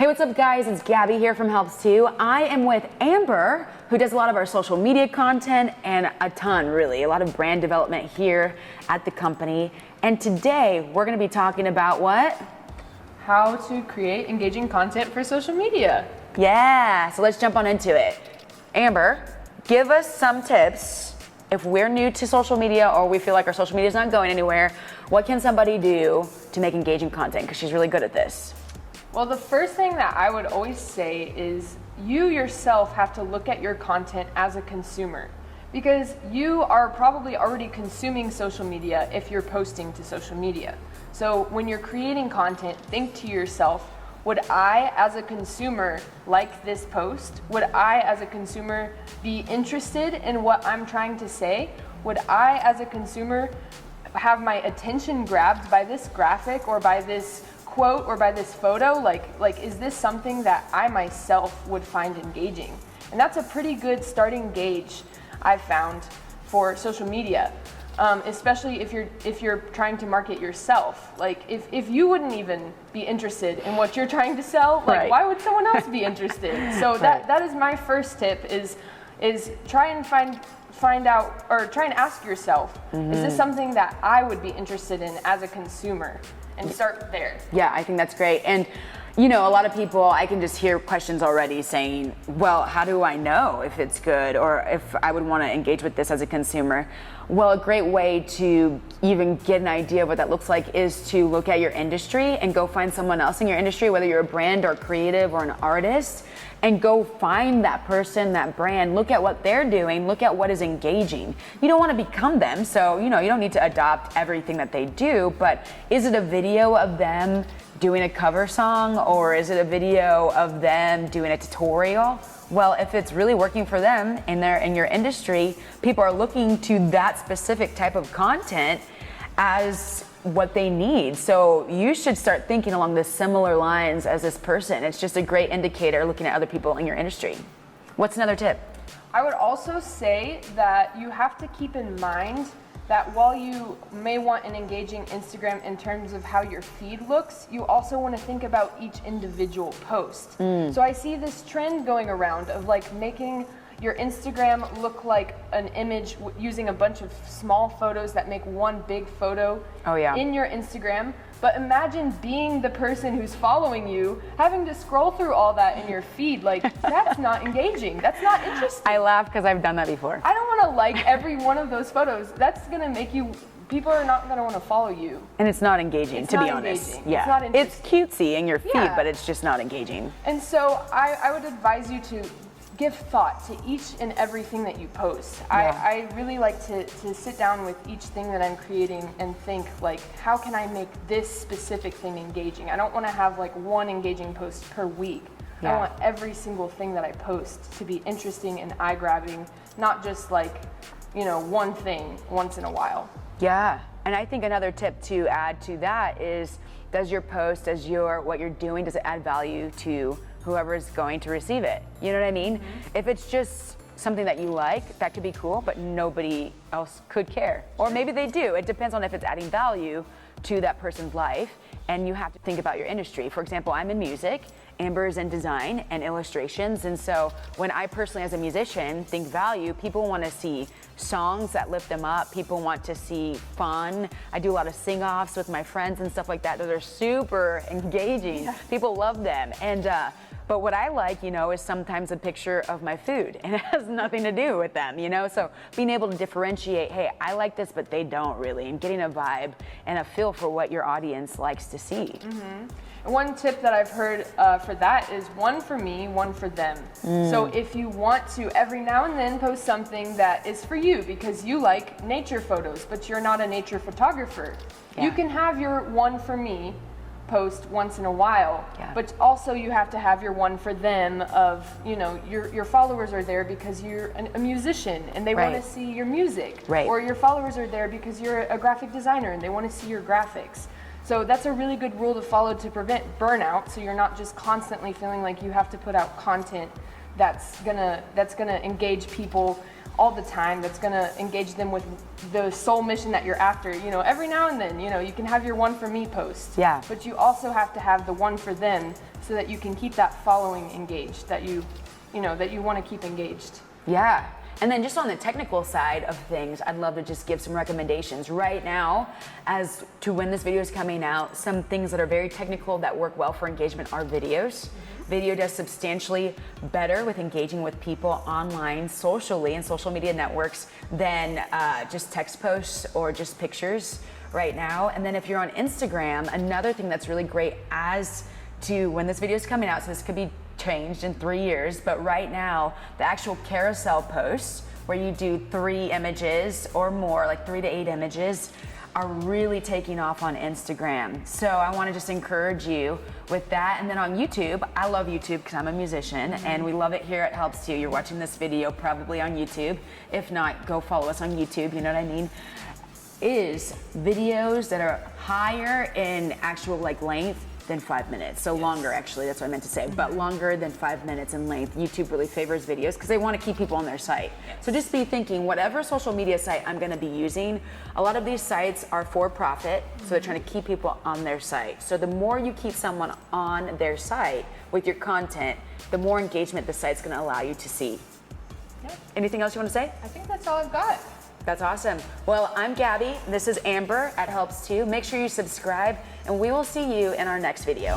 what's up guys? It's Gabby here from Helps Too. I am with Amber, who does a lot of our social media content and a lot of brand development here at the company. And today we're gonna be talking about what? How to create engaging content for social media. Yeah, so let's jump on into it. Amber, give us some tips. If we're new to social media or we feel like our social media is not going anywhere, what can somebody do to make engaging content? Because she's really good at this. Well, the first thing that I would always say is you yourself have to look at your content as a consumer, because you are probably already consuming social media if you're posting to social media. So when you're creating content, think to yourself, would I as a consumer like this post? Would I as a consumer be interested in what I'm trying to say? Would I as a consumer have my attention grabbed by this graphic or by this quote or by this photo? Like is this something that I myself would find engaging? And that's a pretty good starting gauge I've found for social media, especially if you're trying to market yourself. Like if you wouldn't even be interested in what you're trying to sell, like Right. why would someone else be interested? So that is my first tip is try and find out, or try and ask yourself, is this something that I would be interested in as a consumer? And start there. Yeah, I think that's great. And you know, a lot of people, I can just hear questions already saying, well, how do I know if it's good or if I would want to engage with this as a consumer? Well, a great way to even get an idea of what that looks like is to look at your industry and go find someone else in your industry, whether you're a brand or creative or an artist, and go find that person, that brand, look at what they're doing, look at what is engaging. You don't want to become them, so you don't need to adopt everything that they do, but is it a video of them doing a cover song, or is it a video of them doing a tutorial? Well, if it's really working for them in your industry, people are looking to that specific type of content as what they need. So you should start thinking along the similar lines as this person. It's just a great indicator looking at other people in your industry. What's another tip? I would also say that you have to keep in mind that while you may want an engaging Instagram in terms of how your feed looks, you also want to think about each individual post. So I see this trend going around of like making your Instagram look like an image using a bunch of small photos that make one big photo in your Instagram. But imagine being the person who's following you, having to scroll through all that in your feed. Like, that's not engaging. That's not interesting. I laugh because I've done that before. I don't want to like every one of those photos. That's going to make people are not going to want to follow you. And it's not engaging, to be honest. Engaging. Yeah. It's not it's cutesy in your feed, Yeah. but it's just not engaging. And so I would advise you to give thought to each and everything that you post. I really like to sit down with each thing that I'm creating and think, like, how can I make this specific thing engaging? I don't want to have like one engaging post per week. Yeah. I want every single thing that I post to be interesting and eye-grabbing, not just like, one thing once in a while. Yeah, and I think another tip to add to that is, does your post, what you're doing, does it add value to whoever is going to receive it? You know what I mean? If it's just something that you like, that could be cool, but nobody else could care. Or maybe they do. It depends on if it's adding value to that person's life, and you have to think about your industry. For example, I'm in music, Amber is in design and illustrations, and so when I personally as a musician think value, people want to see songs that lift them up, people want to see fun. I do a lot of sing-offs with my friends and stuff like that. Those are super engaging. Yeah. People love them. And but what I like, is sometimes a picture of my food, and it has nothing to do with them, So being able to differentiate, hey, I like this, but they don't really, and getting a vibe and a feel for what your audience likes to see. One tip that I've heard for that is one for me, one for them. So if you want to every now and then post something that is for you because you like nature photos, but you're not a nature photographer, you can have your one for me post once in a while, but also you have to have your one for them of, your followers are there because you're a musician and they want to see your music, or your followers are there because you're a graphic designer and they want to see your graphics. So that's a really good rule to follow to prevent burnout, so you're not just constantly feeling like you have to put out content that's gonna engage people all the time, that's gonna engage them with the sole mission that you're after. Every now and then, you can have your one for me post. Yeah. But you also have to have the one for them so that you can keep that following engaged, that you want to keep engaged. Yeah. And then just on the technical side of things, I'd love to just give some recommendations. Right now, as to when this video is coming out, some things that are very technical that work well for engagement are videos. Video does substantially better with engaging with people online, socially, and social media networks than just text posts or just pictures right now. And then if you're on Instagram, another thing that's really great as to when this video is coming out, so this could be changed in 3 years, but right now the actual carousel posts where you do 3 images or more, like 3 to 8 images, are really taking off on Instagram. So I want to just encourage you with that. And then on YouTube, I love YouTube because I'm a musician and we love it here at Helps Too. You're watching this video probably on YouTube. If not, go follow us on YouTube, you know what I mean? Is videos that are higher in actual like length than 5 minutes. So longer, actually, that's what I meant to say, but longer than 5 minutes in length. YouTube really favors videos because they want to keep people on their site. So just be thinking, whatever social media site I'm going to be using, a lot of these sites are for profit, so they're trying to keep people on their site. So the more you keep someone on their site with your content, the more engagement the site's going to allow you to see. Yeah. Anything else you want to say? I think that's all I've got. That's awesome. Well, I'm Gabby. This is Amber at Helps Too. Make sure you subscribe, and we will see you in our next video.